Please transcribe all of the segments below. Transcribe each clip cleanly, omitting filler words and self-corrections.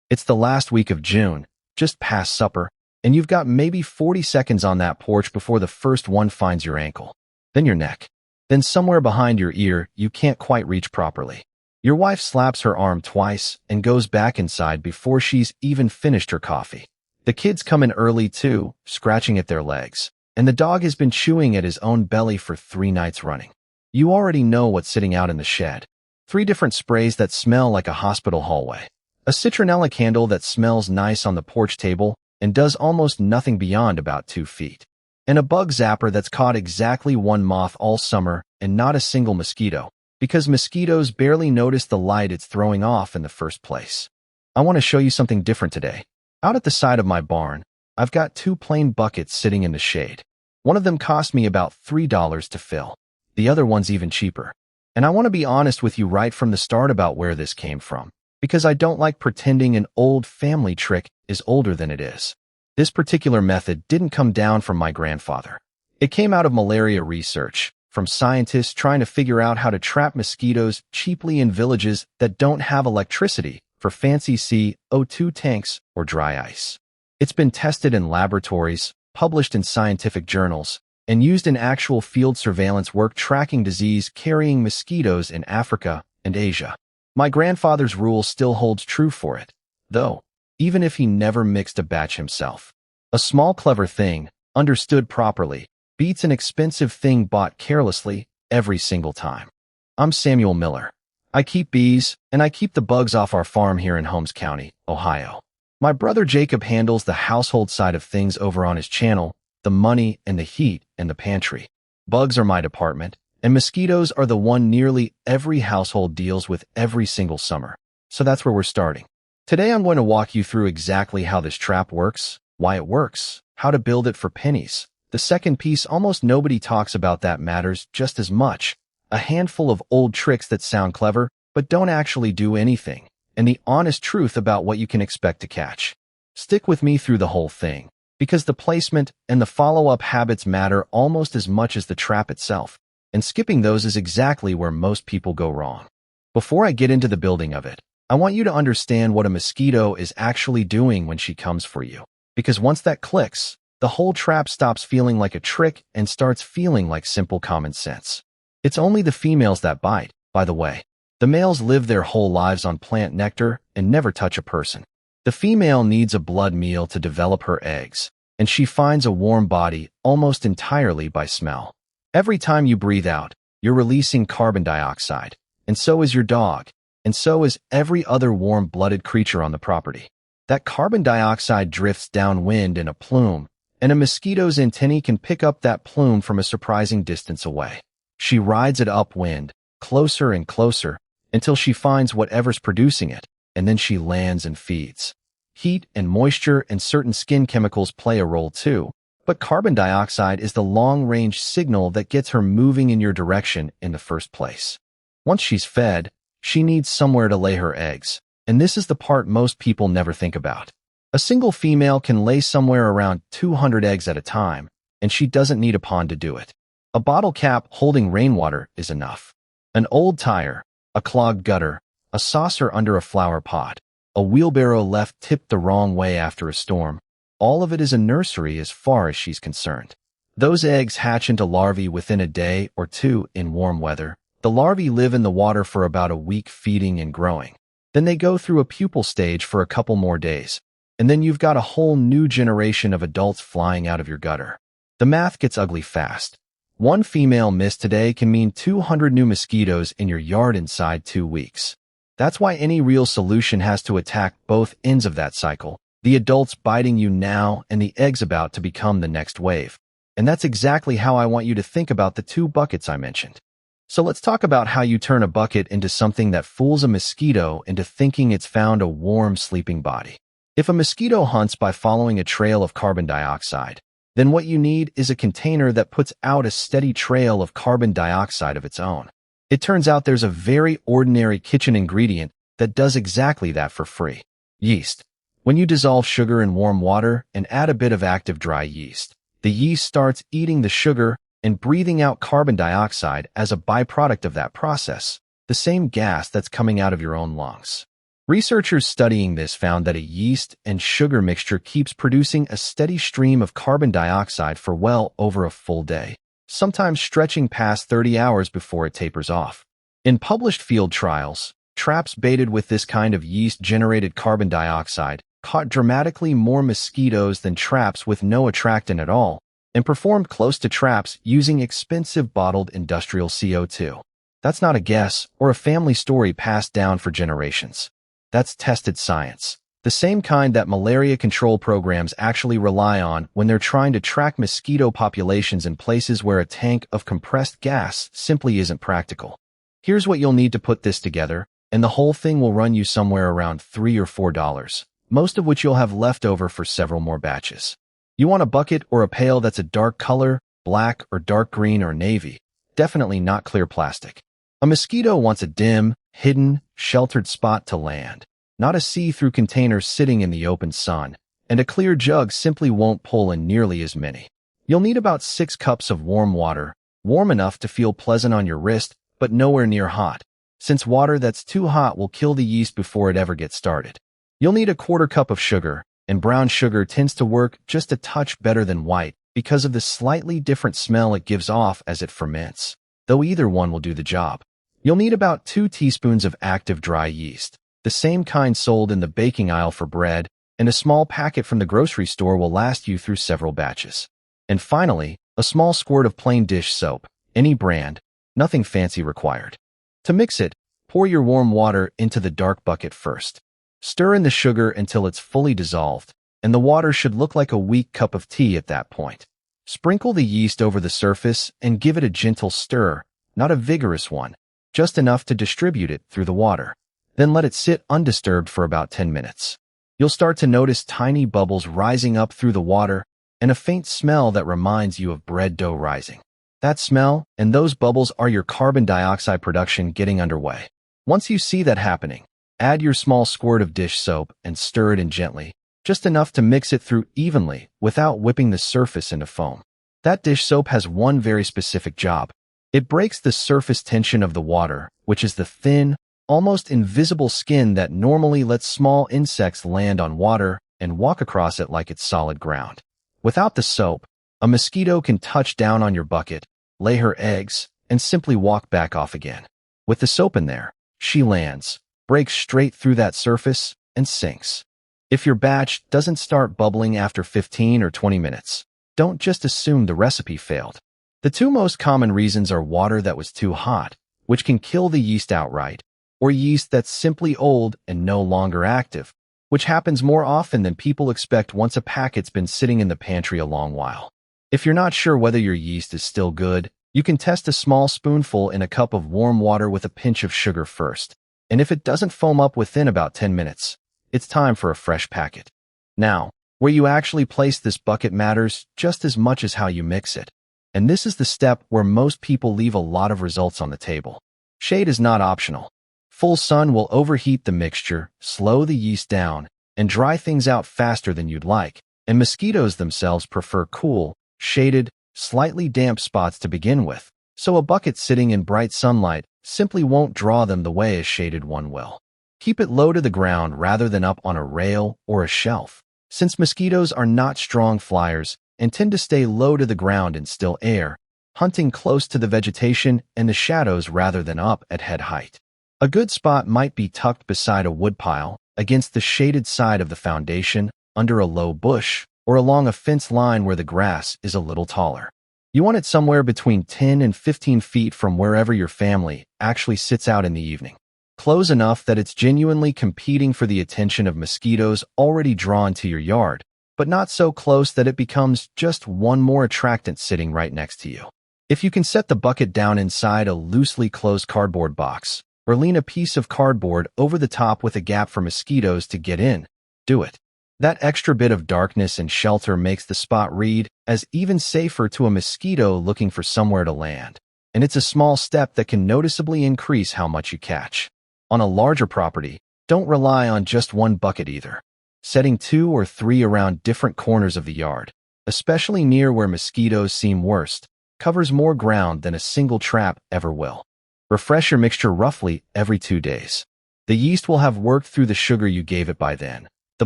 It's the last week of June, just past supper, and you've got maybe 40 seconds on that porch before the first one finds your ankle, then your neck, then somewhere behind your ear you can't quite reach properly. Your wife slaps her arm twice and goes back inside before she's even finished her coffee. The kids come in early too, scratching at their legs, and the dog has been chewing at his own belly for 3 nights running. You already know what's sitting out in the shed. 3 different sprays that smell like a hospital hallway. A citronella candle that smells nice on the porch table and does almost nothing beyond about 2 feet. And a bug zapper that's caught exactly 1 moth all summer and not a single mosquito, because mosquitoes barely notice the light it's throwing off in the first place. I want to show you something different today. Out at the side of my barn, I've got 2 plain buckets sitting in the shade. One of them cost me about $3 to fill. The other one's even cheaper. And I want to be honest with you right from the start about where this came from, because I don't like pretending an old family trick is older than it is. This particular method didn't come down from my grandfather. It came out of malaria research, from scientists trying to figure out how to trap mosquitoes cheaply in villages that don't have electricity for fancy CO2 tanks or dry ice. It's been tested in laboratories, published in scientific journals, and used in actual field surveillance work tracking disease-carrying mosquitoes in Africa and Asia. My grandfather's rule still holds true for it, though, even if he never mixed a batch himself. A small clever thing, understood properly, beats an expensive thing bought carelessly every single time. I'm Samuel Miller. I keep bees, and I keep the bugs off our farm here in Holmes County, Ohio. My brother Jacob handles the household side of things over on his channel, the money and the heat and the pantry. Bugs are my department, and mosquitoes are the one nearly every household deals with every single summer. So that's where we're starting. Today I'm going to walk you through exactly how this trap works, why it works, how to build it for pennies. The second piece almost nobody talks about that matters just as much. A handful of old tricks that sound clever but don't actually do anything, and the honest truth about what you can expect to catch. Stick with me through the whole thing, because the placement and the follow-up habits matter almost as much as the trap itself, and skipping those is exactly where most people go wrong. Before I get into the building of it, I want you to understand what a mosquito is actually doing when she comes for you, because once that clicks, the whole trap stops feeling like a trick and starts feeling like simple common sense. It's only the females that bite, by the way. The males live their whole lives on plant nectar and never touch a person. The female needs a blood meal to develop her eggs, and she finds a warm body almost entirely by smell. Every time you breathe out, you're releasing carbon dioxide, and so is your dog, and so is every other warm-blooded creature on the property. That carbon dioxide drifts downwind in a plume, and a mosquito's antennae can pick up that plume from a surprising distance away. She rides it upwind, closer and closer, until she finds whatever's producing it, and then she lands and feeds. Heat and moisture and certain skin chemicals play a role too, but carbon dioxide is the long-range signal that gets her moving in your direction in the first place. Once she's fed, she needs somewhere to lay her eggs, and this is the part most people never think about. A single female can lay somewhere around 200 eggs at a time, and she doesn't need a pond to do it. A bottle cap holding rainwater is enough. An old tire, a clogged gutter, a saucer under a flower pot, a wheelbarrow left tipped the wrong way after a storm. All of it is a nursery as far as she's concerned. Those eggs hatch into larvae within a day or 2 in warm weather. The larvae live in the water for about a week feeding and growing. Then they go through a pupal stage for a couple more days. And then you've got a whole new generation of adults flying out of your gutter. The math gets ugly fast. 1 female missed today can mean 200 new mosquitoes in your yard inside 2 weeks. That's why any real solution has to attack both ends of that cycle, the adults biting you now and the eggs about to become the next wave. And that's exactly how I want you to think about the 2 buckets I mentioned. So let's talk about how you turn a bucket into something that fools a mosquito into thinking it's found a warm sleeping body. If a mosquito hunts by following a trail of carbon dioxide, then what you need is a container that puts out a steady trail of carbon dioxide of its own. It turns out there's a very ordinary kitchen ingredient that does exactly that for free. Yeast. When you dissolve sugar in warm water and add a bit of active dry yeast, the yeast starts eating the sugar and breathing out carbon dioxide as a byproduct of that process, the same gas that's coming out of your own lungs. Researchers studying this found that a yeast and sugar mixture keeps producing a steady stream of carbon dioxide for well over a full day, sometimes stretching past 30 hours before it tapers off. In published field trials, traps baited with this kind of yeast-generated carbon dioxide caught dramatically more mosquitoes than traps with no attractant at all, and performed close to traps using expensive bottled industrial CO2. That's not a guess or a family story passed down for generations. That's tested science, the same kind that malaria control programs actually rely on when they're trying to track mosquito populations in places where a tank of compressed gas simply isn't practical. Here's what you'll need to put this together, and the whole thing will run you somewhere around $3 or $4, most of which you'll have left over for several more batches. You want a bucket or a pail that's a dark color, black or dark green or navy, definitely not clear plastic. A mosquito wants a dim, hidden, sheltered spot to land, not a see-through container sitting in the open sun, and a clear jug simply won't pull in nearly as many. You'll need about 6 cups of warm water, warm enough to feel pleasant on your wrist, but nowhere near hot, since water that's too hot will kill the yeast before it ever gets started. You'll need a 1/4 cup of sugar, and brown sugar tends to work just a touch better than white because of the slightly different smell it gives off as it ferments, though either one will do the job. You'll need about 2 teaspoons of active dry yeast, the same kind sold in the baking aisle for bread, and a small packet from the grocery store will last you through several batches. And finally, a small squirt of plain dish soap, any brand, nothing fancy required. To mix it, pour your warm water into the dark bucket first. Stir in the sugar until it's fully dissolved, and the water should look like a weak cup of tea at that point. Sprinkle the yeast over the surface and give it a gentle stir, not a vigorous one, just enough to distribute it through the water. Then let it sit undisturbed for about 10 minutes. You'll start to notice tiny bubbles rising up through the water and a faint smell that reminds you of bread dough rising. That smell and those bubbles are your carbon dioxide production getting underway. Once you see that happening, add your small squirt of dish soap and stir it in gently, just enough to mix it through evenly without whipping the surface into foam. That dish soap has one very specific job. It breaks the surface tension of the water, which is the thin, almost invisible skin that normally lets small insects land on water and walk across it like it's solid ground. Without the soap, a mosquito can touch down on your bucket, lay her eggs, and simply walk back off again. With the soap in there, she lands, breaks straight through that surface, and sinks. If your batch doesn't start bubbling after 15 or 20 minutes, don't just assume the recipe failed. The 2 most common reasons are water that was too hot, which can kill the yeast outright, or yeast that's simply old and no longer active, which happens more often than people expect once a packet's been sitting in the pantry a long while. If you're not sure whether your yeast is still good, you can test a small spoonful in a cup of warm water with a pinch of sugar first, and if it doesn't foam up within about 10 minutes, it's time for a fresh packet. Now, where you actually place this bucket matters just as much as how you mix it. And this is the step where most people leave a lot of results on the table. Shade is not optional. Full sun will overheat the mixture, slow the yeast down, and dry things out faster than you'd like, and mosquitoes themselves prefer cool, shaded, slightly damp spots to begin with, so a bucket sitting in bright sunlight simply won't draw them the way a shaded one will. Keep it low to the ground rather than up on a rail or a shelf, since mosquitoes are not strong flyers and tend to stay low to the ground in still air, hunting close to the vegetation and the shadows rather than up at head height. A good spot might be tucked beside a woodpile, against the shaded side of the foundation, under a low bush, or along a fence line where the grass is a little taller. You want it somewhere between 10 and 15 feet from wherever your family actually sits out in the evening. Close enough that it's genuinely competing for the attention of mosquitoes already drawn to your yard, but not so close that it becomes just one more attractant sitting right next to you. If you can set the bucket down inside a loosely closed cardboard box, or lean a piece of cardboard over the top with a gap for mosquitoes to get in, do it. That extra bit of darkness and shelter makes the spot read as even safer to a mosquito looking for somewhere to land, and it's a small step that can noticeably increase how much you catch. On a larger property, don't rely on just one bucket either. Setting 2 or 3 around different corners of the yard, especially near where mosquitoes seem worst, covers more ground than a single trap ever will. Refresh your mixture roughly every 2 days. The yeast will have worked through the sugar you gave it by then. The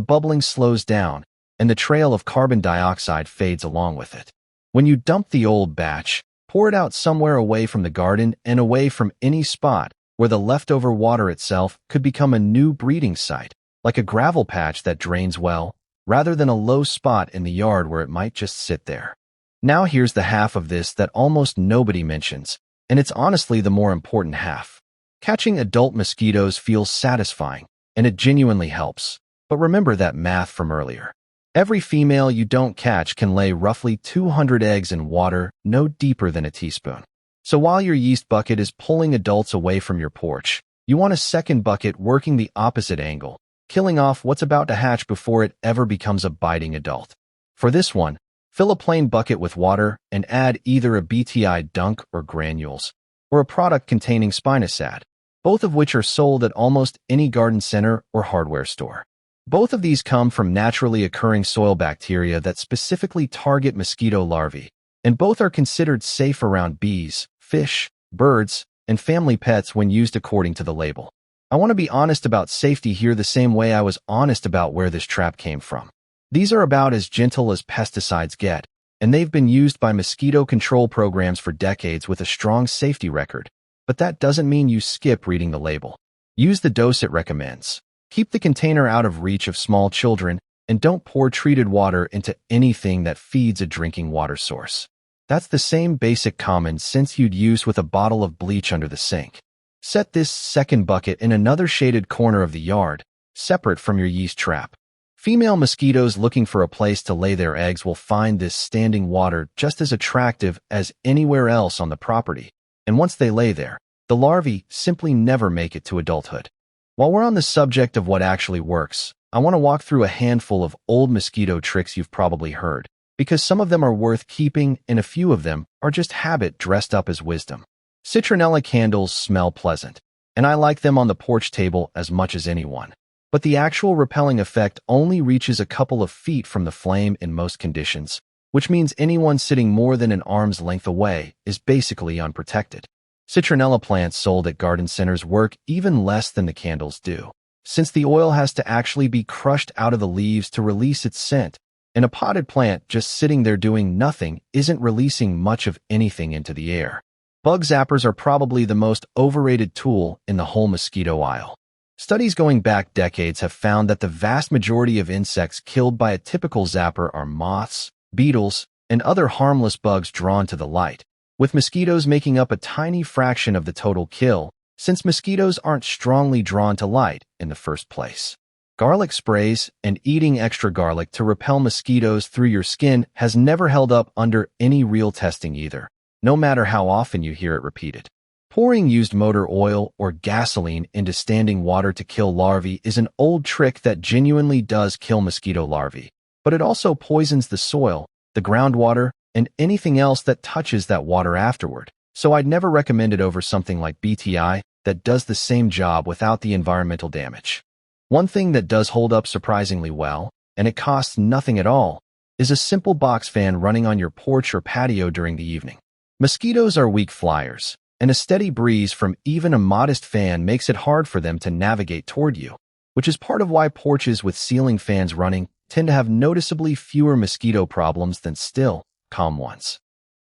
bubbling slows down, and the trail of carbon dioxide fades along with it. When you dump the old batch, pour it out somewhere away from the garden and away from any spot where the leftover water itself could become a new breeding site, like a gravel patch that drains well, rather than a low spot in the yard where it might just sit there. Now here's the half of this that almost nobody mentions, and it's honestly the more important half. Catching adult mosquitoes feels satisfying, and it genuinely helps. But remember that math from earlier. Every female you don't catch can lay roughly 200 eggs in water no deeper than a teaspoon. So while your yeast bucket is pulling adults away from your porch, you want a second bucket working the opposite angle, killing off what's about to hatch before it ever becomes a biting adult. For this one, fill a plain bucket with water and add either a BTI dunk or granules, or a product containing spinosad, both of which are sold at almost any garden center or hardware store. Both of these come from naturally occurring soil bacteria that specifically target mosquito larvae, and both are considered safe around bees, fish, birds, and family pets when used according to the label. I want to be honest about safety here the same way I was honest about where this trap came from. These are about as gentle as pesticides get, and they've been used by mosquito control programs for decades with a strong safety record. But that doesn't mean you skip reading the label. Use the dose it recommends. Keep the container out of reach of small children, and don't pour treated water into anything that feeds a drinking water source. That's the same basic common sense you'd use with a bottle of bleach under the sink. Set this second bucket in another shaded corner of the yard, separate from your yeast trap. Female mosquitoes looking for a place to lay their eggs will find this standing water just as attractive as anywhere else on the property. And once they lay there, the larvae simply never make it to adulthood. While we're on the subject of what actually works, I want to walk through a handful of old mosquito tricks you've probably heard, because some of them are worth keeping and a few of them are just habit dressed up as wisdom. Citronella candles smell pleasant, and I like them on the porch table as much as anyone. But the actual repelling effect only reaches a couple of feet from the flame in most conditions, which means anyone sitting more than an arm's length away is basically unprotected. Citronella plants sold at garden centers work even less than the candles do, since the oil has to actually be crushed out of the leaves to release its scent, and a potted plant just sitting there doing nothing isn't releasing much of anything into the air. Bug zappers are probably the most overrated tool in the whole mosquito aisle. Studies going back decades have found that the vast majority of insects killed by a typical zapper are moths, beetles, and other harmless bugs drawn to the light, with mosquitoes making up a tiny fraction of the total kill, since mosquitoes aren't strongly drawn to light in the first place. Garlic sprays and eating extra garlic to repel mosquitoes through your skin has never held up under any real testing either, no matter how often you hear it repeated. Pouring used motor oil or gasoline into standing water to kill larvae is an old trick that genuinely does kill mosquito larvae, but it also poisons the soil, the groundwater, and anything else that touches that water afterward. So I'd never recommend it over something like BTI that does the same job without the environmental damage. One thing that does hold up surprisingly well, and it costs nothing at all, is a simple box fan running on your porch or patio during the evening. Mosquitoes are weak flyers, and a steady breeze from even a modest fan makes it hard for them to navigate toward you, which is part of why porches with ceiling fans running tend to have noticeably fewer mosquito problems than still, calm ones.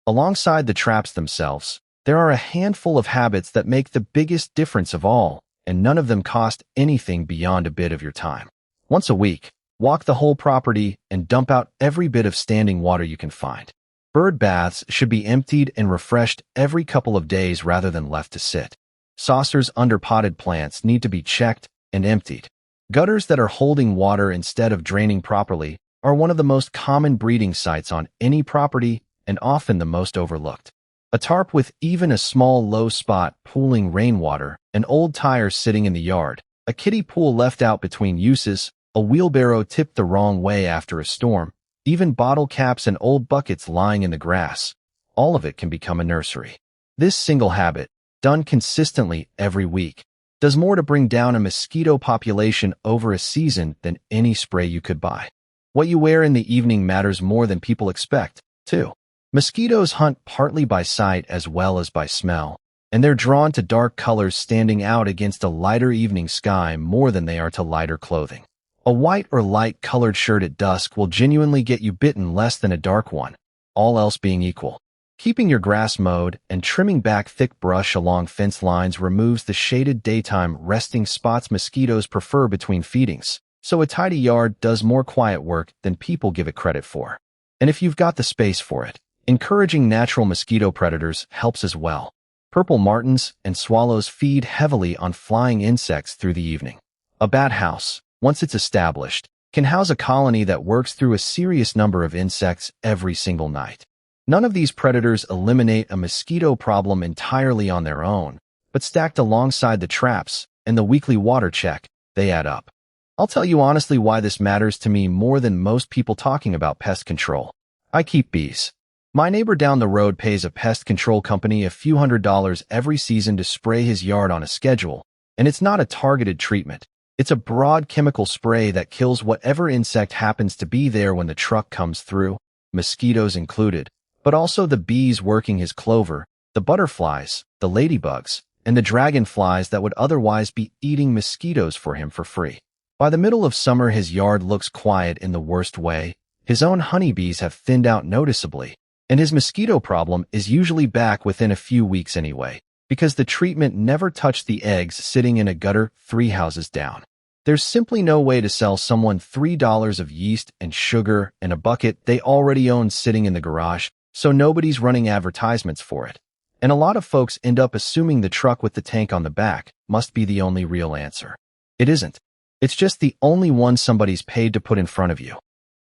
Alongside the traps themselves, there are a handful of habits that make the biggest difference of all, and none of them cost anything beyond a bit of your time. Once a week, walk the whole property and dump out every bit of standing water you can find. Bird baths should be emptied and refreshed every couple of days rather than left to sit. Saucers under potted plants need to be checked and emptied. Gutters that are holding water instead of draining properly are one of the most common breeding sites on any property and often the most overlooked. A tarp with even a small low spot pooling rainwater, an old tire sitting in the yard, a kiddie pool left out between uses, a wheelbarrow tipped the wrong way after a storm, even bottle caps and old buckets lying in the grass, all of it can become a nursery. This single habit, done consistently every week, does more to bring down a mosquito population over a season than any spray you could buy. What you wear in the evening matters more than people expect, too. Mosquitoes hunt partly by sight as well as by smell, and they're drawn to dark colors standing out against a lighter evening sky more than they are to lighter clothing. A white or light-colored shirt at dusk will genuinely get you bitten less than a dark one, all else being equal. Keeping your grass mowed and trimming back thick brush along fence lines removes the shaded daytime resting spots mosquitoes prefer between feedings, so a tidy yard does more quiet work than people give it credit for. And if you've got the space for it, encouraging natural mosquito predators helps as well. Purple martins and swallows feed heavily on flying insects through the evening. A bat house, once it's established, can house a colony that works through a serious number of insects every single night. None of these predators eliminate a mosquito problem entirely on their own, but stacked alongside the traps and the weekly water check, they add up. I'll tell you honestly why this matters to me more than most people talking about pest control. I keep bees. My neighbor down the road pays a pest control company a few $100s every season to spray his yard on a schedule, and it's not a targeted treatment. It's a broad chemical spray that kills whatever insect happens to be there when the truck comes through, mosquitoes included, but also the bees working his clover, the butterflies, the ladybugs, and the dragonflies that would otherwise be eating mosquitoes for him for free. By the middle of summer, his yard looks quiet in the worst way. His own honeybees have thinned out noticeably, and his mosquito problem is usually back within a few weeks anyway, because the treatment never touched the eggs sitting in a gutter 3 houses down. There's simply no way to sell someone $3 of yeast and sugar and a bucket they already own sitting in the garage, so nobody's running advertisements for it. And a lot of folks end up assuming the truck with the tank on the back must be the only real answer. It isn't. It's just the only one somebody's paid to put in front of you.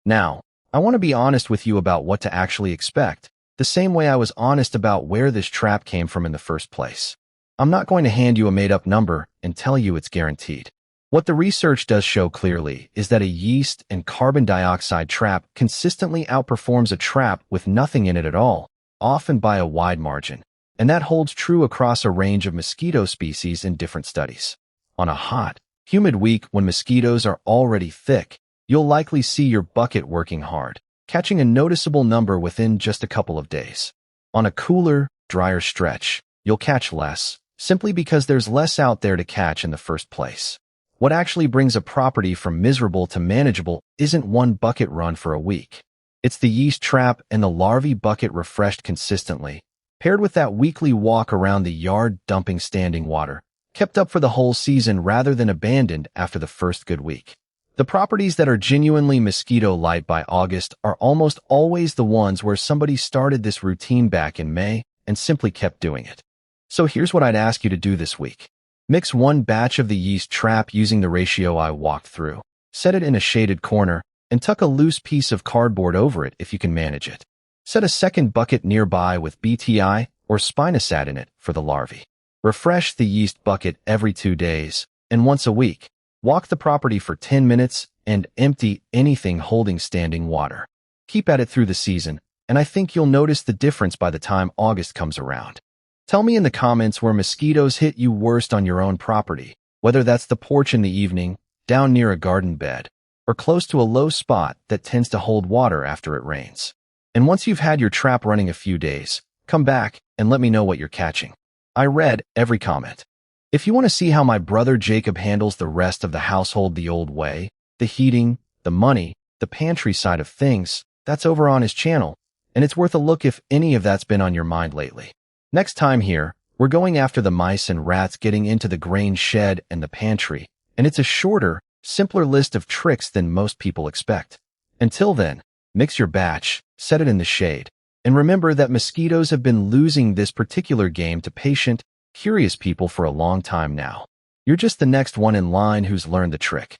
Now, I want to be honest with you about what to actually expect, the same way I was honest about where this trap came from in the first place. I'm not going to hand you a made-up number and tell you it's guaranteed. What the research does show clearly is that a yeast and carbon dioxide trap consistently outperforms a trap with nothing in it at all, often by a wide margin. And that holds true across a range of mosquito species in different studies. On a hot, humid week when mosquitoes are already thick, you'll likely see your bucket working hard, catching a noticeable number within just a couple of days. On a cooler, drier stretch, you'll catch less, simply because there's less out there to catch in the first place. What actually brings a property from miserable to manageable isn't one bucket run for a week. It's the yeast trap and the larvae bucket refreshed consistently, paired with that weekly walk around the yard dumping standing water, kept up for the whole season rather than abandoned after the first good week. The properties that are genuinely mosquito light by August are almost always the ones where somebody started this routine back in May and simply kept doing it. So here's what I'd ask you to do this week. Mix 1 batch of the yeast trap using the ratio I walked through. Set it in a shaded corner and tuck a loose piece of cardboard over it if you can manage it. Set a second bucket nearby with BTI or spinosad in it for the larvae. Refresh the yeast bucket every 2 days, and once a week, walk the property for 10 minutes and empty anything holding standing water. Keep at it through the season, and I think you'll notice the difference by the time August comes around. Tell me in the comments where mosquitoes hit you worst on your own property, whether that's the porch in the evening, down near a garden bed, or close to a low spot that tends to hold water after it rains. And once you've had your trap running a few days, come back and let me know what you're catching. I read every comment. If you want to see how my brother Jacob handles the rest of the household the old way, the heating, the money, the pantry side of things, that's over on his channel, and it's worth a look if any of that's been on your mind lately. Next time here, we're going after the mice and rats getting into the grain shed and the pantry, and it's a shorter, simpler list of tricks than most people expect. Until then, mix your batch, set it in the shade, and remember that mosquitoes have been losing this particular game to patient, curious people for a long time now. You're just the next one in line who's learned the trick.